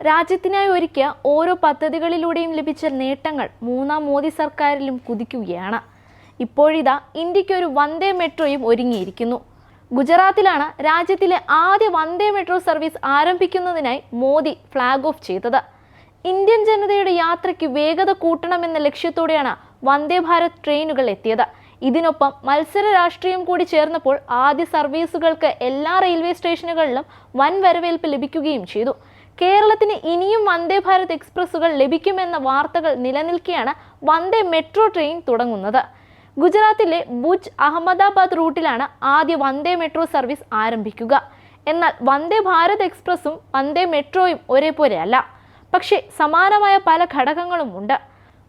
രാജ്യത്തിനായി ഒരുക്കിയ ഓരോ പദ്ധതികളിലൂടെയും ലഭിച്ച നേട്ടങ്ങൾ മൂന്നാം മോദി സർക്കാരിലും കുതിക്കുകയാണ്. ഇപ്പോഴിതാ ഇന്ത്യക്ക് ഒരു വന്ദേ മെട്രോയും ഒരുങ്ങിയിരിക്കുന്നു. ഗുജറാത്തിലാണ് രാജ്യത്തിലെ ആദ്യ വന്ദേ മെട്രോ സർവീസ് ആരംഭിക്കുന്നതിനായി മോദി ഫ്ലാഗ് ഓഫ് ചെയ്തത്. ഇന്ത്യൻ ജനതയുടെ യാത്രയ്ക്ക് വേഗത കൂട്ടണമെന്ന ലക്ഷ്യത്തോടെയാണ് വന്ദേ ഭാരത് ട്രെയിനുകൾ എത്തിയത്. ഇതിനൊപ്പം മത്സര രാഷ്ട്രീയം കൂടി ചേർന്നപ്പോൾ ആദ്യ സർവീസുകൾക്ക് എല്ലാ റെയിൽവേ സ്റ്റേഷനുകളിലും വൻ വരവേൽപ്പ് ലഭിക്കുകയും ചെയ്തു. കേരളത്തിന് ഇനിയും വന്ദേ ഭാരത് എക്സ്പ്രസുകൾ ലഭിക്കുമെന്ന വാർത്തകൾ നിലനിൽക്കെയാണ് വന്ദേ മെട്രോ ട്രെയിൻ തുടങ്ങുന്നത്. ഗുജറാത്തിലെ ഭുജ് അഹമ്മദാബാദ് റൂട്ടിലാണ് ആദ്യ വന്ദേ മെട്രോ സർവീസ് ആരംഭിക്കുക. എന്നാൽ വന്ദേ ഭാരത് എക്സ്പ്രസും വന്ദേ മെട്രോയും ഒരേപോലെയല്ല. പക്ഷേ സമാനമായ പല ഘടകങ്ങളും ഉണ്ട്.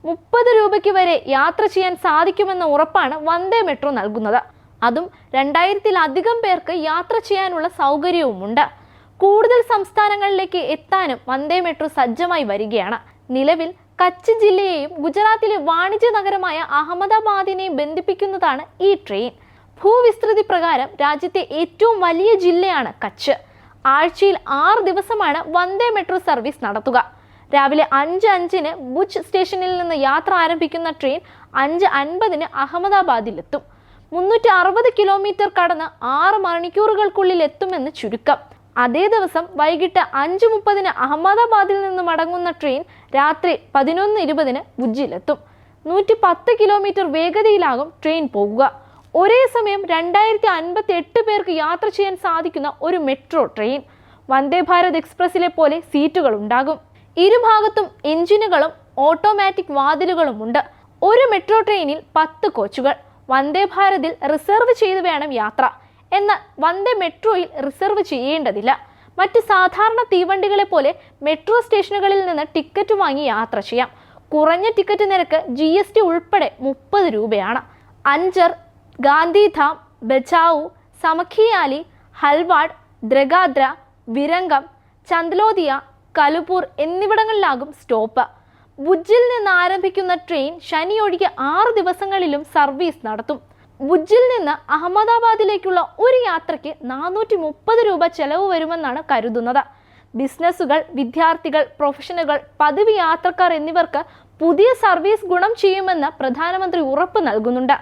30 രൂപയ്ക്ക് വരെ യാത്ര ചെയ്യാൻ സാധിക്കുമെന്ന ഉറപ്പാണ് വന്ദേ മെട്രോ നൽകുന്നത്. അതും 2000-ലധികം പേർക്ക് യാത്ര ചെയ്യാനുള്ള സൗകര്യവുമുണ്ട്. കൂടുതൽ സംസ്ഥാനങ്ങളിലേക്ക് എത്താനും വന്ദേ മെട്രോ സജ്ജമായി വരികയാണ്. നിലവിൽ കച്ച് ജില്ലയെയും ഗുജറാത്തിലെ വാണിജ്യ നഗരമായ അഹമ്മദാബാദിനെയും ബന്ധിപ്പിക്കുന്നതാണ് ഈ ട്രെയിൻ. ഭൂവിസ്തൃതി പ്രകാരം രാജ്യത്തെ ഏറ്റവും വലിയ ജില്ലയാണ് കച്ച്. ആഴ്ചയിൽ 6 ദിവസമാണ് വന്ദേ മെട്രോ സർവീസ് നടത്തുക. രാവിലെ 5:05-ന് ഭുജ് സ്റ്റേഷനിൽ നിന്ന് യാത്ര ആരംഭിക്കുന്ന ട്രെയിൻ 5:50-ന് അഹമ്മദാബാദിലെത്തും. 360 കിലോമീറ്റർ കടന്ന് 6 മണിക്കൂറുകൾക്കുള്ളിൽ എത്തുമെന്ന് ചുരുക്കം. അതേ ദിവസം വൈകിട്ട് 5:30-ന് അഹമ്മദാബാദിൽ നിന്ന് മടങ്ങുന്ന ട്രെയിൻ രാത്രി 11:20-ന് ഭുജിലെത്തും. 110 കിലോമീറ്റർ വേഗതയിലാകും ട്രെയിൻ പോകുക. ഒരേ സമയം 2058 പേർക്ക് യാത്ര ചെയ്യാൻ സാധിക്കുന്ന ഒരു മെട്രോ ട്രെയിൻ. വന്ദേ ഭാരത് എക്സ്പ്രസിലെ പോലെ സീറ്റുകൾ ഉണ്ടാകും. ഇരുഭാഗത്തും എഞ്ചിനുകളും ഓട്ടോമാറ്റിക് വാതിലുകളുമുണ്ട്. ഒരു മെട്രോ ട്രെയിനിൽ 10 കോച്ചുകൾ. വന്ദേ ഭാരതിൽ റിസർവ് ചെയ്ത് വേണം യാത്ര. എന്നാൽ വന്ദേ മെട്രോയിൽ റിസർവ് ചെയ്യേണ്ടതില്ല. മറ്റ് സാധാരണ തീവണ്ടികളെ പോലെ മെട്രോ സ്റ്റേഷനുകളിൽ നിന്ന് ടിക്കറ്റ് വാങ്ങി യാത്ര ചെയ്യാം. കുറഞ്ഞ ടിക്കറ്റ് നിരക്ക് GST ഉൾപ്പെടെ 30 രൂപയാണ്. അഞ്ചർ, ഗാന്ധിധാം, ബച്ചാവു, സമഖിയാലി, ഹൽവാഡ്, ദ്രഗാദ്ര, വിരംഗം, ചന്ദ്ലോദിയ, കലുപൂർ എന്നിവിടങ്ങളിലാകും സ്റ്റോപ്പ്. ഭുജിൽ നിന്ന് ആരംഭിക്കുന്ന ട്രെയിൻ ശനി ഒഴികെ 6 ദിവസങ്ങളിലും സർവീസ് നടത്തും. ഭുജിൽ നിന്ന് അഹമ്മദാബാദിലേക്കുള്ള ഒരു യാത്രയ്ക്ക് 430 രൂപ ചെലവ് വരുമെന്നാണ് കരുതുന്നത്. ബിസിനസ്സുകൾ, വിദ്യാർത്ഥികൾ, പ്രൊഫഷണലുകൾ, പതിവ് യാത്രക്കാർ എന്നിവർക്ക് പുതിയ സർവീസ് ഗുണം ചെയ്യുമെന്ന് പ്രധാനമന്ത്രി ഉറപ്പ് നൽകുന്നുണ്ട്.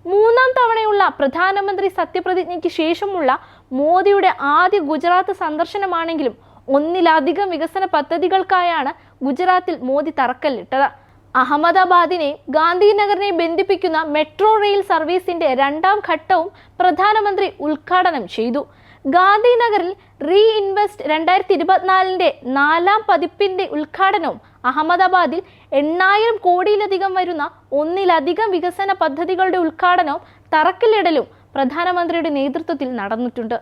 3ാം തവണയുള്ള പ്രധാനമന്ത്രി സത്യപ്രതിജ്ഞയ്ക്ക് ശേഷമുള്ള മോദിയുടെ ആദ്യ ഗുജറാത്ത് സന്ദർശനമാണെങ്കിലും ഒന്നിലധികം വികസന പദ്ധതികൾക്കായാണ് ഗുജറാത്തിൽ മോദി തറക്കല്ലിട്ടത്. അഹമ്മദാബാദിനെയും ഗാന്ധിനഗറിനെയും ബന്ധിപ്പിക്കുന്ന മെട്രോ റെയിൽ സർവീസിന്റെ 2ാം ഘട്ടവും പ്രധാനമന്ത്രി ഉദ്ഘാടനം ചെയ്തു. ഗാന്ധിനഗറിൽ റീഇൻവെസ്റ്റ് 2024-ന്റെ 4ാം പതിപ്പിന്റെ ഉദ്ഘാടനവും അഹമ്മദാബാദിൽ 8000 കോടിയിലധികം വരുന്ന ഒന്നിലധികം വികസന പദ്ധതികളുടെ ഉദ്ഘാടനവും തറക്കല്ലിടലും പ്രധാനമന്ത്രിയുടെ നേതൃത്വത്തിൽ നടന്നിട്ടുണ്ട്.